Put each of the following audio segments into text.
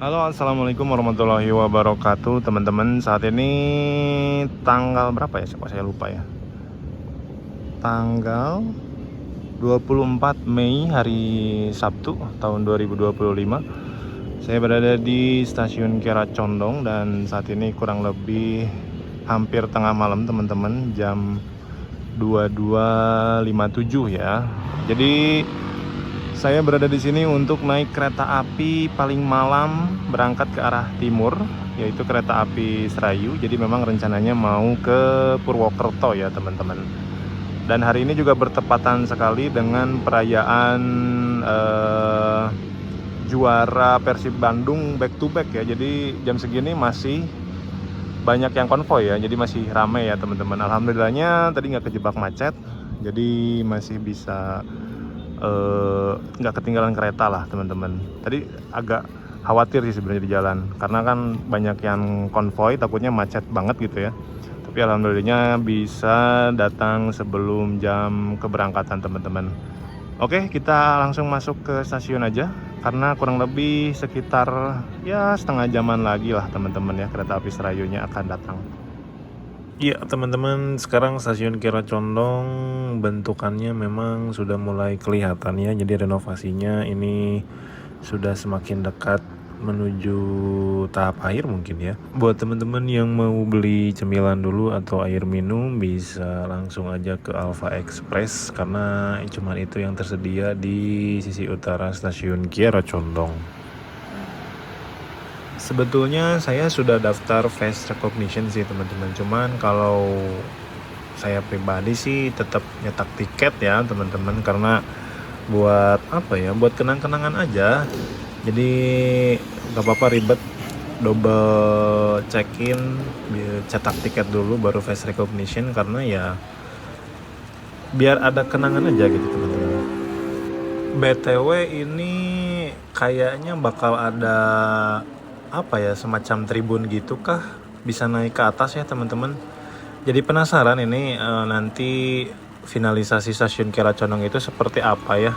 Halo, assalamualaikum warahmatullahi wabarakatuh, teman-teman. Saat ini tanggal berapa ya? Kok saya lupa ya. Tanggal 24 Mei, hari Sabtu tahun 2025. Saya berada di stasiun Kiara Condong dan saat ini kurang lebih hampir tengah malam, teman-teman. Jam 22.57 ya. Jadi saya berada di sini untuk naik kereta api paling malam berangkat ke arah timur, yaitu kereta api Serayu. Jadi memang rencananya mau ke Purwokerto ya, teman-teman. Dan hari ini juga bertepatan sekali dengan perayaan juara Persib Bandung back to back ya. Jadi jam segini masih banyak yang konvoy ya, jadi masih ramai ya, teman-teman. Alhamdulillahnya tadi nggak kejebak macet, jadi masih bisa nggak ketinggalan kereta lah, teman-teman. Tadi agak khawatir sih sebenarnya di jalan, karena kan banyak yang konvoy, takutnya macet banget gitu ya. Tapi alhamdulillahnya bisa datang sebelum jam keberangkatan, teman-teman. Oke, kita langsung masuk ke stasiun aja, karena kurang lebih sekitar ya setengah jaman lagi lah, teman-teman ya, kereta api Serayunya akan datang. Iya, teman-teman, sekarang stasiun Kiara Condong bentukannya memang sudah mulai kelihatan ya. Jadi renovasinya ini sudah semakin dekat menuju tahap akhir mungkin ya. Buat teman-teman yang mau beli cemilan dulu atau air minum, bisa langsung aja ke Alfa Express, karena cuma itu yang tersedia di sisi utara stasiun Kiara Condong. Sebetulnya saya sudah daftar face recognition sih, teman-teman. Cuman kalau saya pribadi sih tetap nyetak tiket ya, teman-teman, karena buat apa ya, buat kenang-kenangan aja. Jadi gak apa-apa ribet double check in, cetak tiket dulu baru face recognition, karena ya biar ada kenangan aja gitu, teman-teman. BTW ini kayaknya bakal ada apa ya, semacam tribun gitu kah, bisa naik ke atas ya, teman-teman. Jadi penasaran ini nanti finalisasi stasiun Kiara Condong itu seperti apa ya.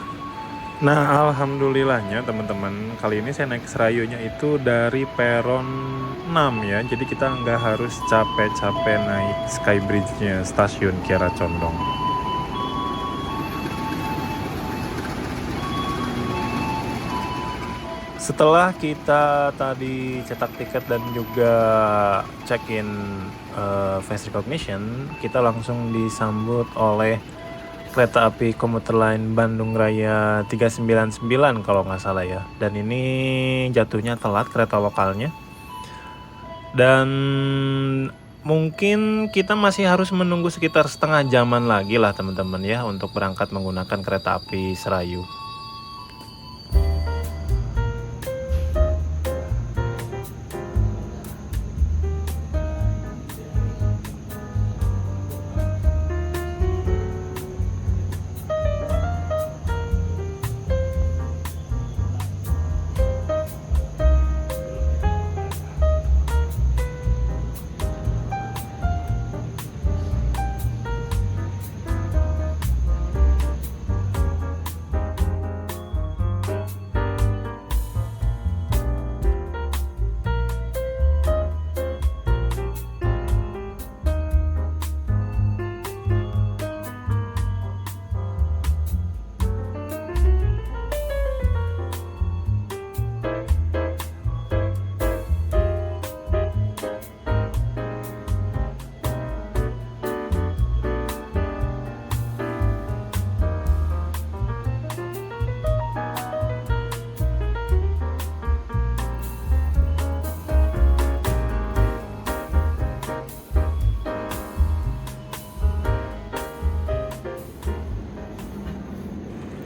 Nah, alhamdulillahnya teman-teman, kali ini saya naik Serayunya itu dari peron 6 ya. Jadi kita nggak harus capek-capek naik Skybridge-nya stasiun Kiara Condong. Setelah kita tadi cetak tiket dan juga check-in face recognition, kita langsung disambut oleh kereta api komuter lain Bandung Raya 399 kalau nggak salah ya. Dan ini jatuhnya telat kereta lokalnya. Dan mungkin kita masih harus menunggu sekitar setengah jaman lagi lah, teman-teman ya, untuk berangkat menggunakan kereta api Serayu.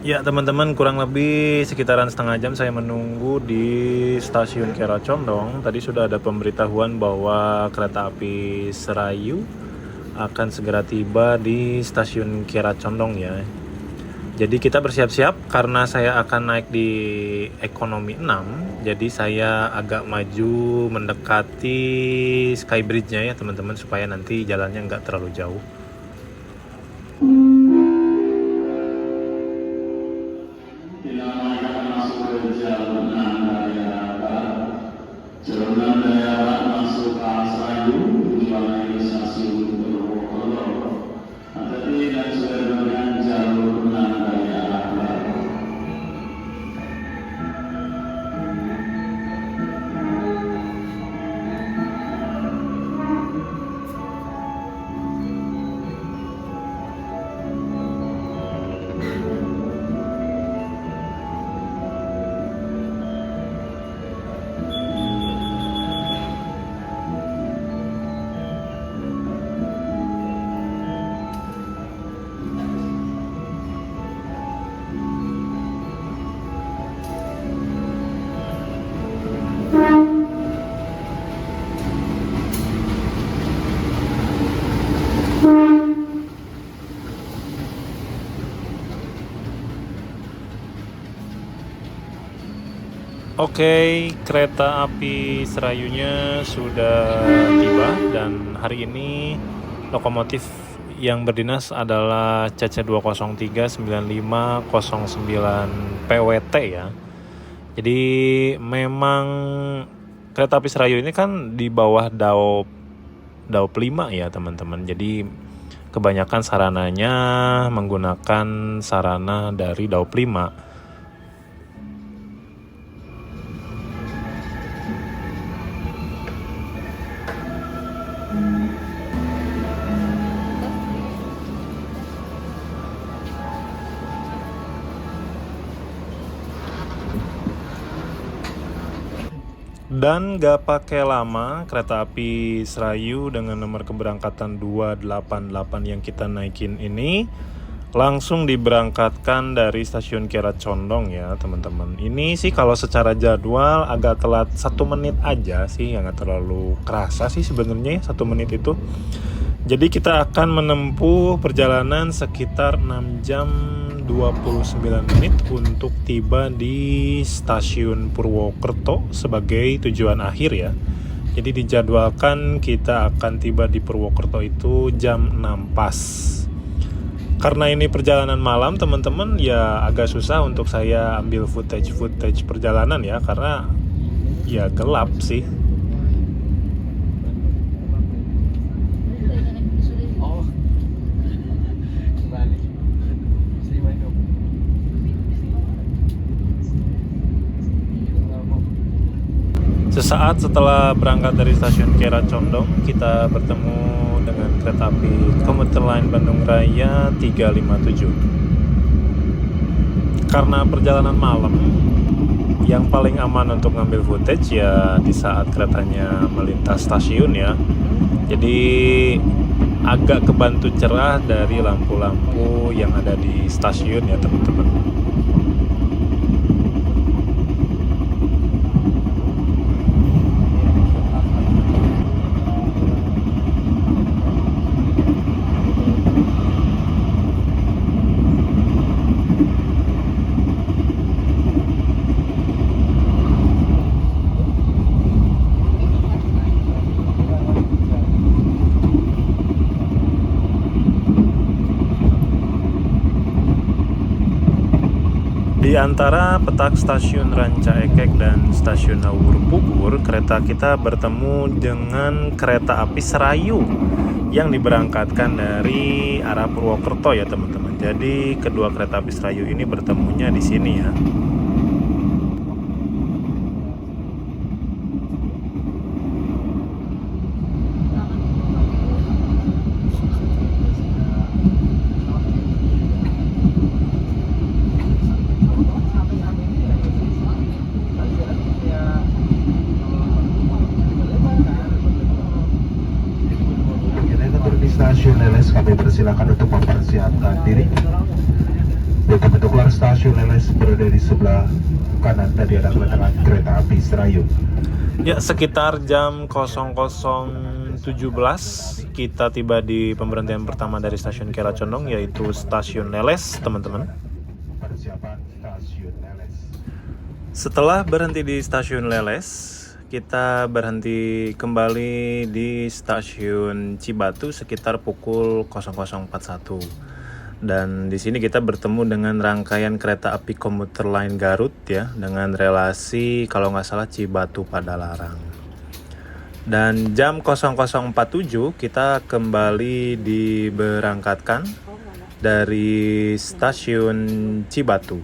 Ya, teman-teman, kurang lebih sekitaran setengah jam saya menunggu di stasiun Kiara Condong. Tadi sudah ada pemberitahuan bahwa kereta api Serayu akan segera tiba di stasiun Kiara Condong ya. Jadi kita bersiap-siap, karena saya akan naik di ekonomi 6. Jadi saya agak maju mendekati Skybridge-nya ya, teman-teman, supaya nanti jalannya nggak terlalu jauh. Jalan daerah masuk ke Serayu, tujuan ke stasiun Purwokerto. Hati-hati dan sebenarnya jalur benar dari arah barat. Oke, kereta api Serayunya sudah tiba dan hari ini lokomotif yang berdinas adalah CC203-9509 PWT ya. Jadi memang kereta api Serayu ini kan di bawah Daop 5 ya teman-teman. Jadi kebanyakan sarananya menggunakan sarana dari Daop 5. Dan gak pakai lama, kereta api Serayu dengan nomor keberangkatan 288 yang kita naikin ini langsung diberangkatkan dari stasiun Kiara Condong ya teman-teman. Ini sih kalau secara jadwal agak telat 1 menit aja sih, yang gak terlalu kerasa sih sebenarnya 1 menit itu. Jadi kita akan menempuh perjalanan sekitar 6 jam 29 menit untuk tiba di stasiun Purwokerto sebagai tujuan akhir ya. Jadi dijadwalkan kita akan tiba di Purwokerto itu jam 6 pas. Karena ini perjalanan malam teman-teman, ya agak susah untuk saya ambil footage perjalanan ya, karena ya gelap sih. Sesaat setelah berangkat dari stasiun Kiara Condong, kita bertemu dengan kereta api Komuter Line Bandung Raya 357. Karena perjalanan malam, yang paling aman untuk ngambil footage ya di saat keretanya melintas stasiun ya. Jadi agak kebantu cerah dari lampu-lampu yang ada di stasiun ya teman-teman. Di antara petak stasiun Ranca Ekek dan stasiun Hawur Pugur, kereta kita bertemu dengan kereta api Serayu yang diberangkatkan dari arah Purwokerto ya teman-teman. Jadi kedua kereta api Serayu ini bertemunya di sini ya. Stasiun Leles, kami persilakan untuk mempersiapkan diri. Untuk keluar stasiun Leles berada di sebelah kanan, tadi ada kedatangan kereta api Serayu. Ya, sekitar jam 00.17 kita tiba di pemberhentian pertama dari stasiun Kiara Condong, yaitu stasiun Leles teman-teman. Persiapan stasiun Leles. Setelah berhenti di stasiun Leles, kita berhenti kembali di stasiun Cibatu sekitar pukul 00.41. Dan di sini kita bertemu dengan rangkaian kereta api komuter Line Garut ya, dengan relasi kalau nggak salah Cibatu Padalarang. Dan jam 00.47 kita kembali diberangkatkan dari stasiun Cibatu.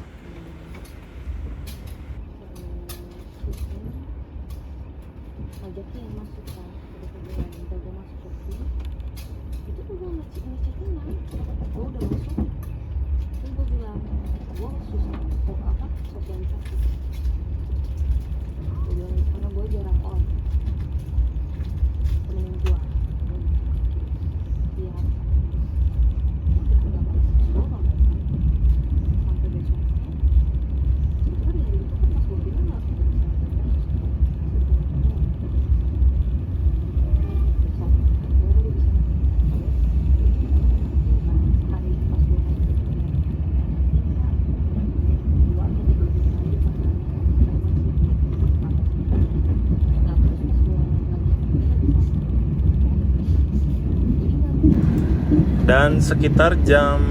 Dan sekitar jam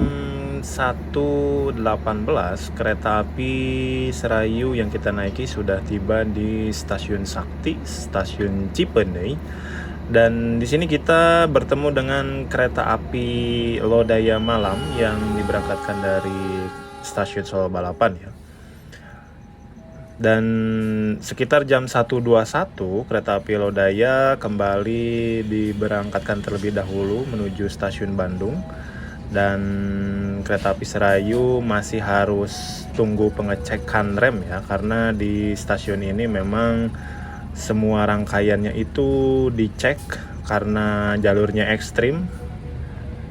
1.18 kereta api Serayu yang kita naiki sudah tiba di stasiun Sakti, stasiun Cipeney. Dan di sini kita bertemu dengan kereta api Lodaya Malam yang diberangkatkan dari stasiun Solo Balapan ya. Dan sekitar jam 1.21 kereta api Lodaya kembali diberangkatkan terlebih dahulu menuju stasiun Bandung. Dan kereta api Serayu masih harus tunggu pengecekan rem ya, karena di stasiun ini memang semua rangkaiannya itu dicek karena jalurnya ekstrim.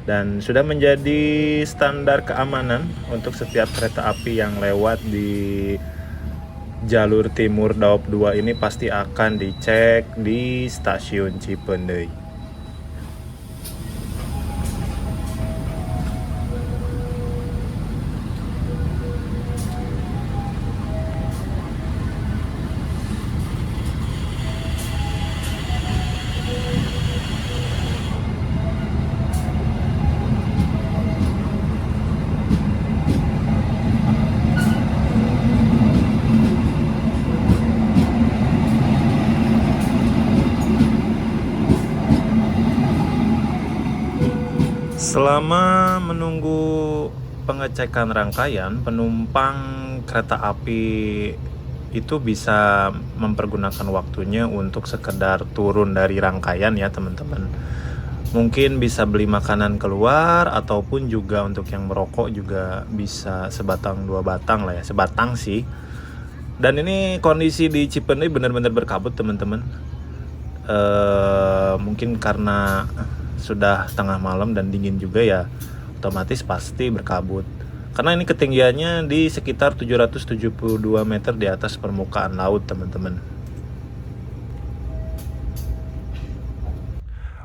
Dan sudah menjadi standar keamanan untuk setiap kereta api yang lewat di jalur timur Daop 2 ini pasti akan dicek di stasiun Cipeney. Selama menunggu pengecekan rangkaian, penumpang kereta api itu bisa mempergunakan waktunya untuk sekedar turun dari rangkaian ya teman-teman. Mungkin bisa beli makanan keluar, ataupun juga untuk yang merokok juga bisa sebatang dua batang lah ya, sebatang sih. Dan ini kondisi di Cipeney benar-benar berkabut teman-teman. Mungkin karena sudah tengah malam dan dingin juga ya, otomatis pasti berkabut. Karena ini ketinggiannya di sekitar 772 meter di atas permukaan laut teman-teman.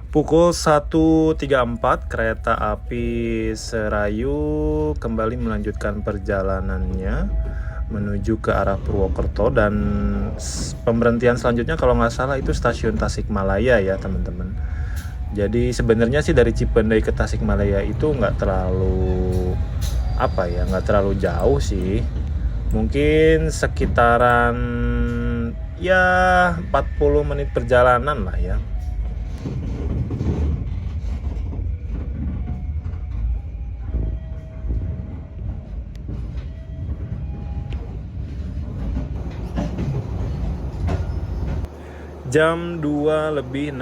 Pukul 1.34 kereta api Serayu kembali melanjutkan perjalanannya menuju ke arah Purwokerto, dan pemberhentian selanjutnya kalau nggak salah itu stasiun Tasikmalaya ya teman-teman. Jadi sebenarnya sih dari Cipeney ke Tasikmalaya itu nggak terlalu terlalu jauh sih. Mungkin sekitaran ya 40 menit perjalanan lah ya. Jam 2:16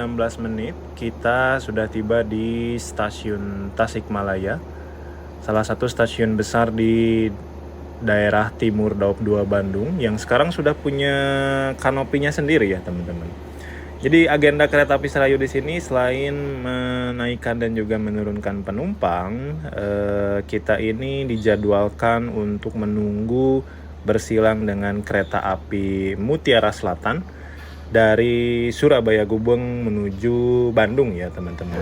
kita sudah tiba di stasiun Tasikmalaya, salah satu stasiun besar di daerah timur Daop 2 Bandung yang sekarang sudah punya kanopinya sendiri ya teman-teman. Jadi agenda kereta api Serayu di sini selain menaikkan dan juga menurunkan penumpang, kita ini dijadwalkan untuk menunggu bersilang dengan kereta api Mutiara Selatan dari Surabaya Gubeng menuju Bandung ya teman-teman.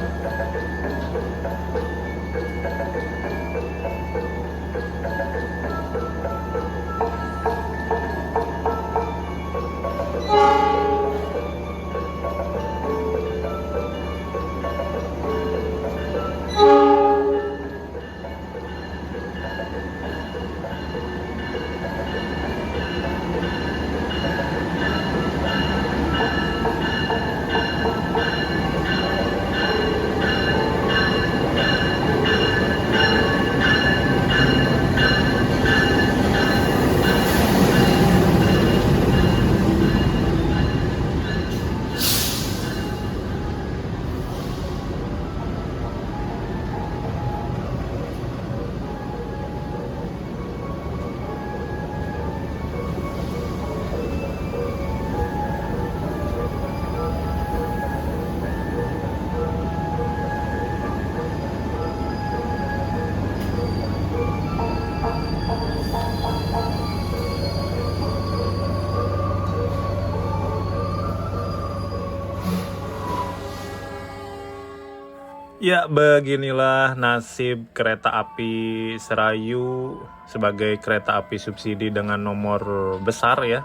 Ya, beginilah nasib kereta api Serayu sebagai kereta api subsidi dengan nomor besar ya.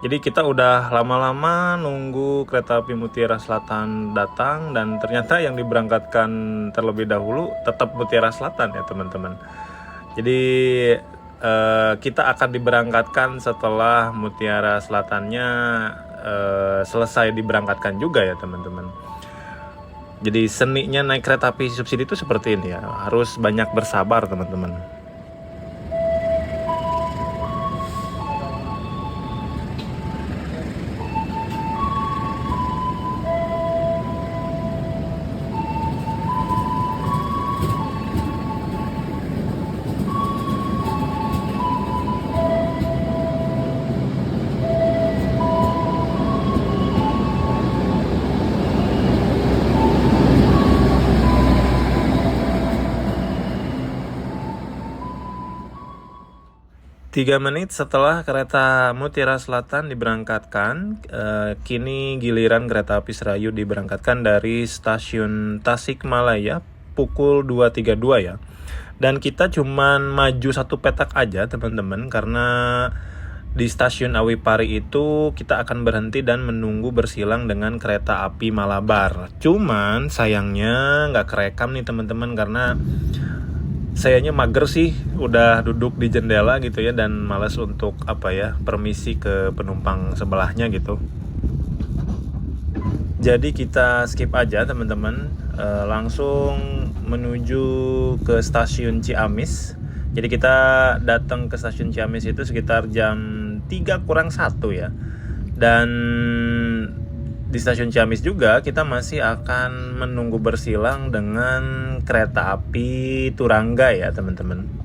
Jadi kita udah lama-lama nunggu kereta api Mutiara Selatan datang, dan ternyata yang diberangkatkan terlebih dahulu tetap Mutiara Selatan ya teman-teman. Jadi kita akan diberangkatkan setelah Mutiara Selatannya selesai diberangkatkan juga ya teman-teman. Jadi seninya naik kereta api subsidi itu seperti ini ya, harus banyak bersabar teman-teman. Tiga menit setelah kereta Mutiara Selatan diberangkatkan, kini giliran kereta api Serayu diberangkatkan dari stasiun Tasikmalaya pukul 2.32 ya. Dan kita cuman maju satu petak aja teman-teman, karena di stasiun Awi Pari itu kita akan berhenti dan menunggu bersilang dengan kereta api Malabar. Cuman sayangnya nggak kerekam nih teman-teman, karena sayanya mager sih, udah duduk di jendela gitu ya, dan malas untuk permisi ke penumpang sebelahnya gitu. Jadi kita skip aja teman-teman, langsung menuju ke stasiun Ciamis. Jadi kita datang ke stasiun Ciamis itu sekitar jam 3:01 ya. Dan di stasiun Ciamis juga kita masih akan menunggu bersilang dengan kereta api Turangga ya teman-teman.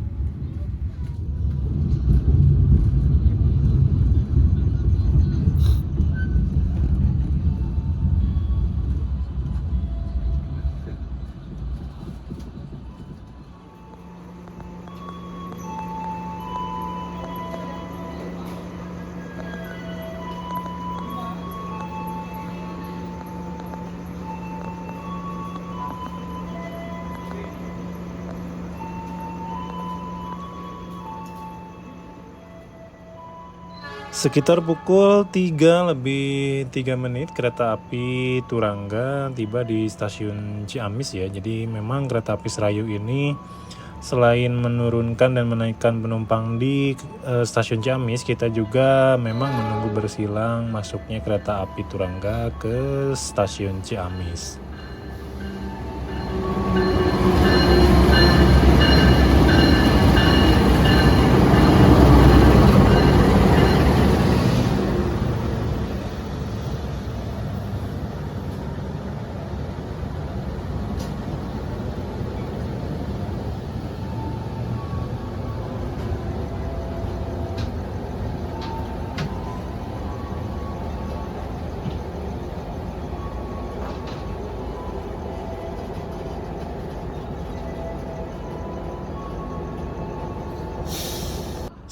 Sekitar pukul 3:03 kereta api Turangga tiba di stasiun Ciamis ya. Jadi memang kereta api Serayu ini selain menurunkan dan menaikkan penumpang di stasiun Ciamis, kita juga memang menunggu bersilang masuknya kereta api Turangga ke stasiun Ciamis.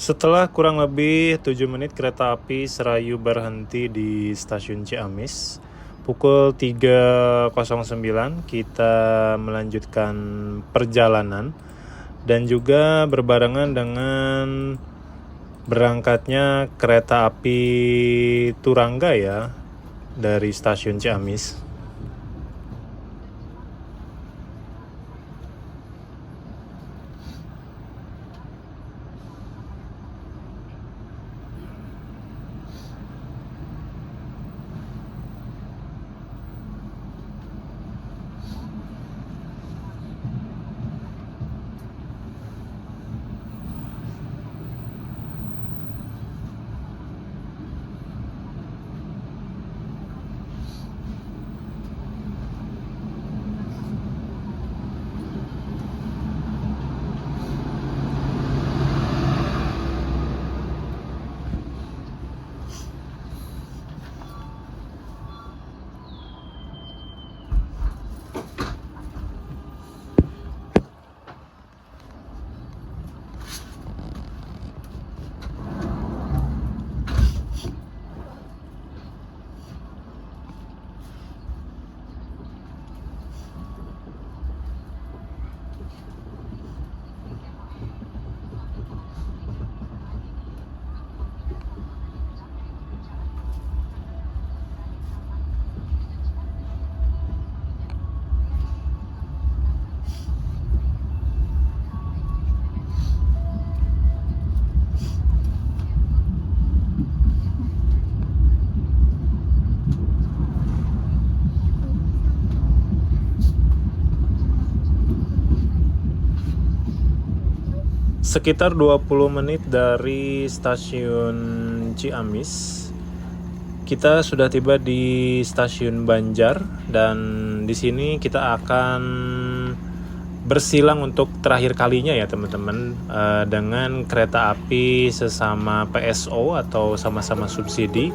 Setelah kurang lebih 7 menit kereta api Serayu berhenti di stasiun Ciamis, pukul 3:09 kita melanjutkan perjalanan, dan juga berbarengan dengan berangkatnya kereta api Turangga ya dari stasiun Ciamis. Sekitar 20 menit dari stasiun Ciamis, kita sudah tiba di stasiun Banjar dan di sini kita akan bersilang untuk terakhir kalinya ya teman-teman, dengan kereta api sesama PSO atau sama-sama subsidi,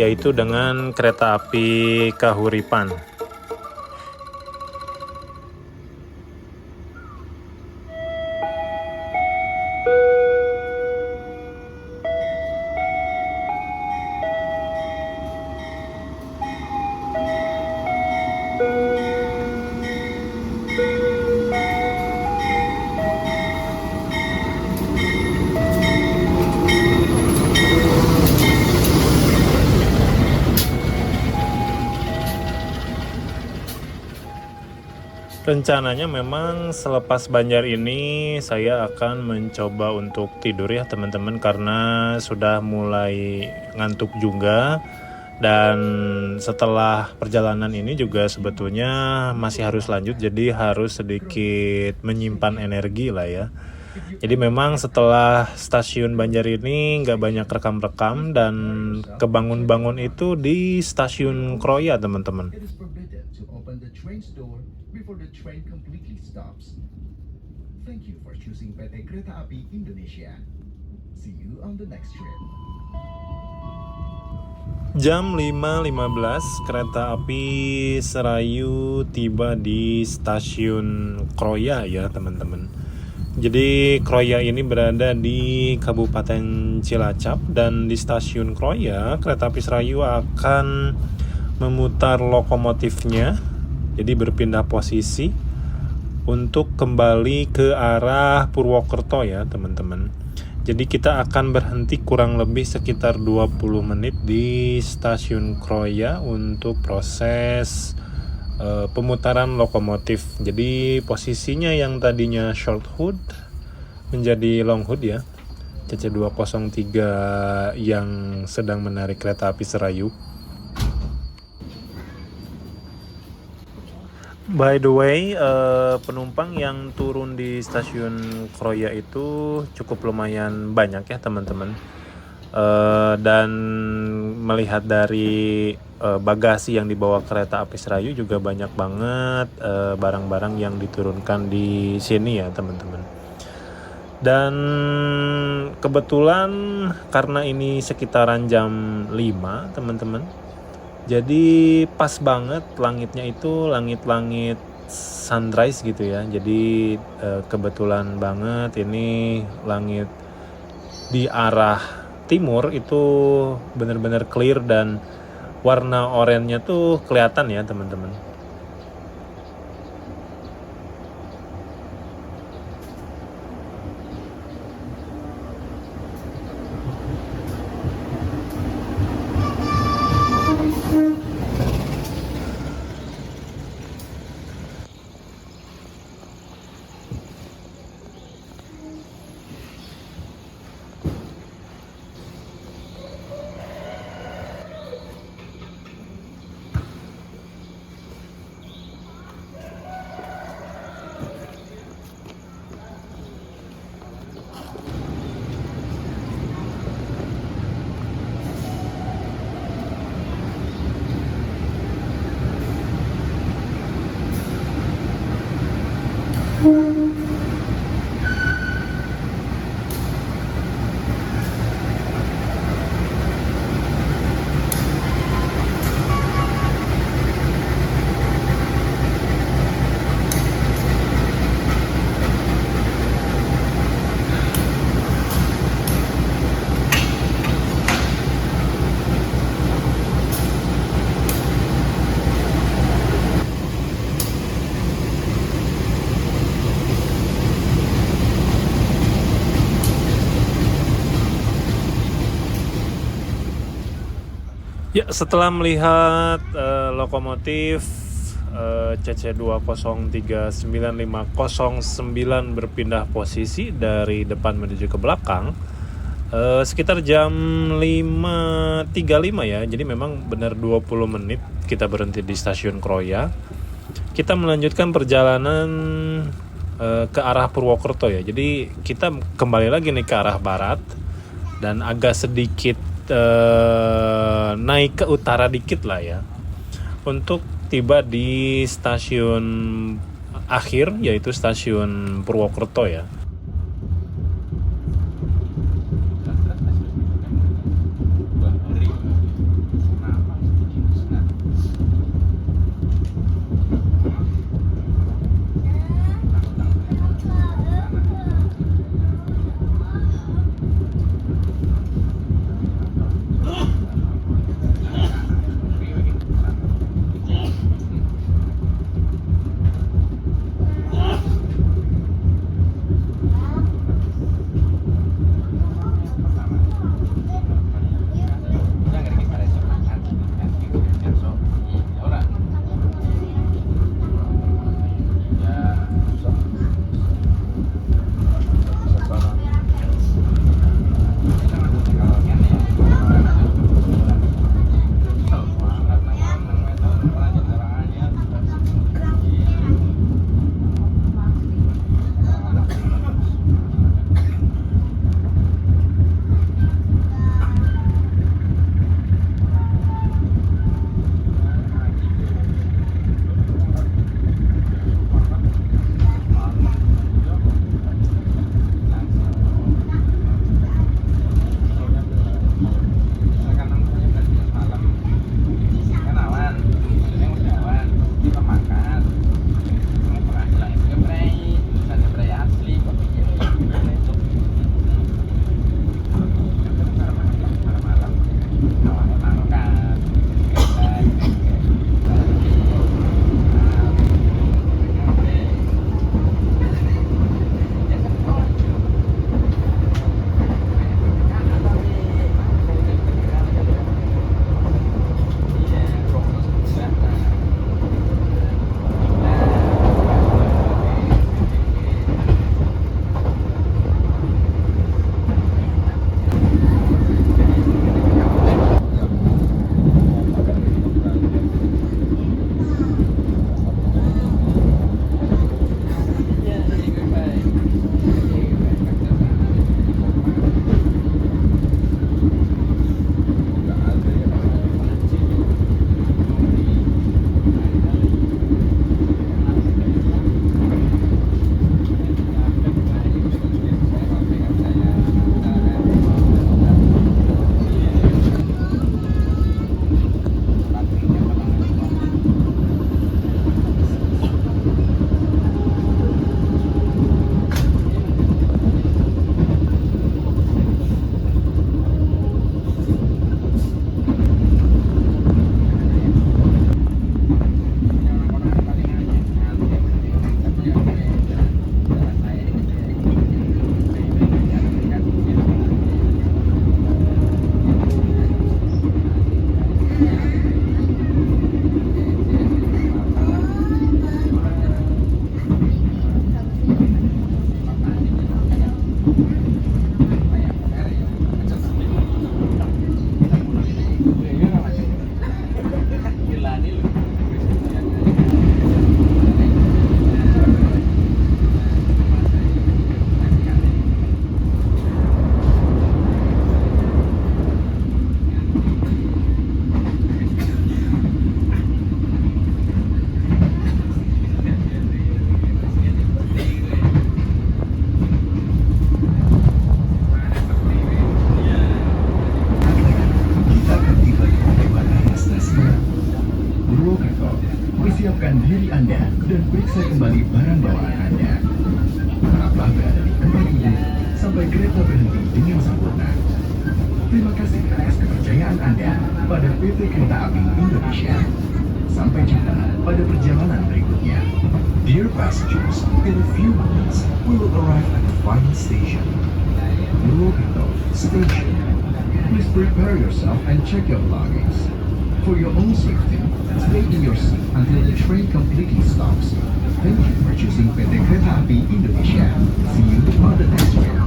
yaitu dengan kereta api Kahuripan. Rencananya memang selepas Banjar ini saya akan mencoba untuk tidur ya teman-teman, karena sudah mulai ngantuk juga. Dan setelah perjalanan ini juga sebetulnya masih harus lanjut, jadi harus sedikit menyimpan energi lah ya. Jadi memang setelah stasiun Banjar ini nggak banyak rekam-rekam, dan kebangun-bangun itu di stasiun Kroya teman-teman. It is forbidden to open the train's door before the train completely stops. Thank you for choosing PT Kereta Api Indonesia. See you on the next trip. Jam 5.15 kereta api Serayu tiba di stasiun Kroya ya teman-teman. Jadi Kroya ini berada di Kabupaten Cilacap, dan di stasiun Kroya kereta api Serayu akan memutar lokomotifnya, jadi berpindah posisi untuk kembali ke arah Purwokerto ya teman-teman. Jadi kita akan berhenti kurang lebih sekitar 20 menit di stasiun Kroya untuk proses pemutaran lokomotif. Jadi posisinya yang tadinya short hood menjadi long hood ya, CC203 yang sedang menarik kereta api Serayu. By the way, penumpang yang turun di stasiun Kroya itu cukup lumayan banyak ya teman-teman. Dan melihat dari bagasi yang dibawa kereta api Serayu juga banyak banget barang-barang yang diturunkan di sini ya teman-teman. Dan kebetulan karena ini sekitaran jam 5 teman-teman, jadi pas banget langitnya itu langit-langit sunrise gitu ya. Jadi kebetulan banget ini langit di arah timur itu benar-benar clear, dan warna oranye tuh kelihatan ya teman-teman. Ya, setelah melihat lokomotif CC2039509 berpindah posisi dari depan menuju ke belakang, sekitar jam 5.35 ya. Jadi memang benar 20 menit kita berhenti di stasiun Kroya. Kita melanjutkan perjalanan ke arah Purwokerto ya. Jadi kita kembali lagi nih ke arah barat dan agak sedikit naik ke utara dikit lah ya, untuk tiba di stasiun akhir, yaitu stasiun Purwokerto ya. Persiapkan diri Anda dan periksa kembali barang bawaan Anda. Tetaplah berada di tempat duduk sampai kereta berhenti dengan sempurna. Terima kasih atas kepercayaan Anda pada PT Kereta Api Indonesia. Sampai jumpa pada perjalanan berikutnya. Dear passengers, in a few moments we will arrive at the final station, Purwokerto Station. Please prepare yourself and check your belongings. For your own safety, stay in your seat until the train completely stops. Thank you for choosing PT Kereta Api Indonesia. See you on the next train.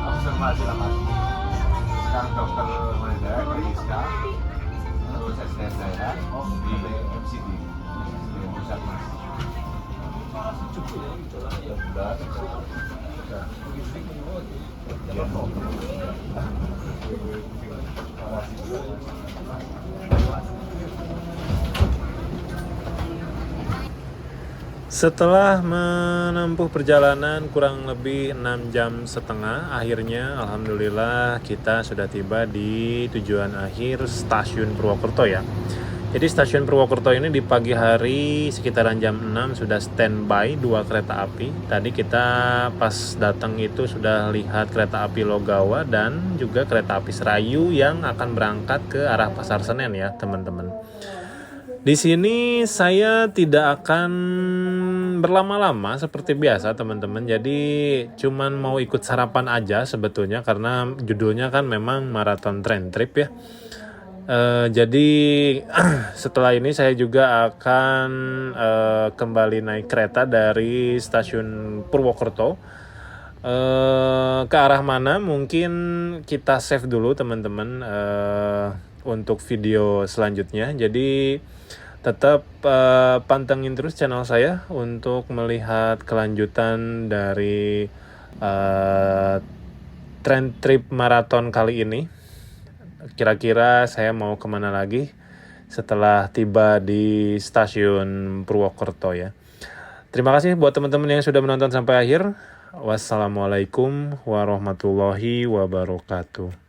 observasi lama. Sekarang dokter mana Rizka, terus asisten saya di MCD, pusat mas. Cukup ya, udah. Setelah menempuh perjalanan kurang lebih 6 jam setengah, akhirnya alhamdulillah kita sudah tiba di tujuan akhir stasiun Purwokerto ya. Jadi stasiun Purwokerto ini di pagi hari sekitaran jam 6 sudah standby 2 kereta api. Tadi kita pas datang itu sudah lihat kereta api Logawa dan juga kereta api Serayu yang akan berangkat ke arah Pasar Senen ya teman-teman. Di sini saya tidak akan berlama-lama seperti biasa teman-teman. Jadi cuman mau ikut sarapan aja sebetulnya karena judulnya kan memang maraton train trip ya. Jadi setelah ini saya juga akan kembali naik kereta dari stasiun Purwokerto. Ke arah mana mungkin kita save dulu teman-teman untuk video selanjutnya. Jadi tetap pantengin terus channel saya untuk melihat kelanjutan dari train trip maraton kali ini. Kira-kira saya mau kemana lagi setelah tiba di stasiun Purwokerto ya. Terima kasih buat teman-teman yang sudah menonton sampai akhir. Wassalamualaikum warahmatullahi wabarakatuh.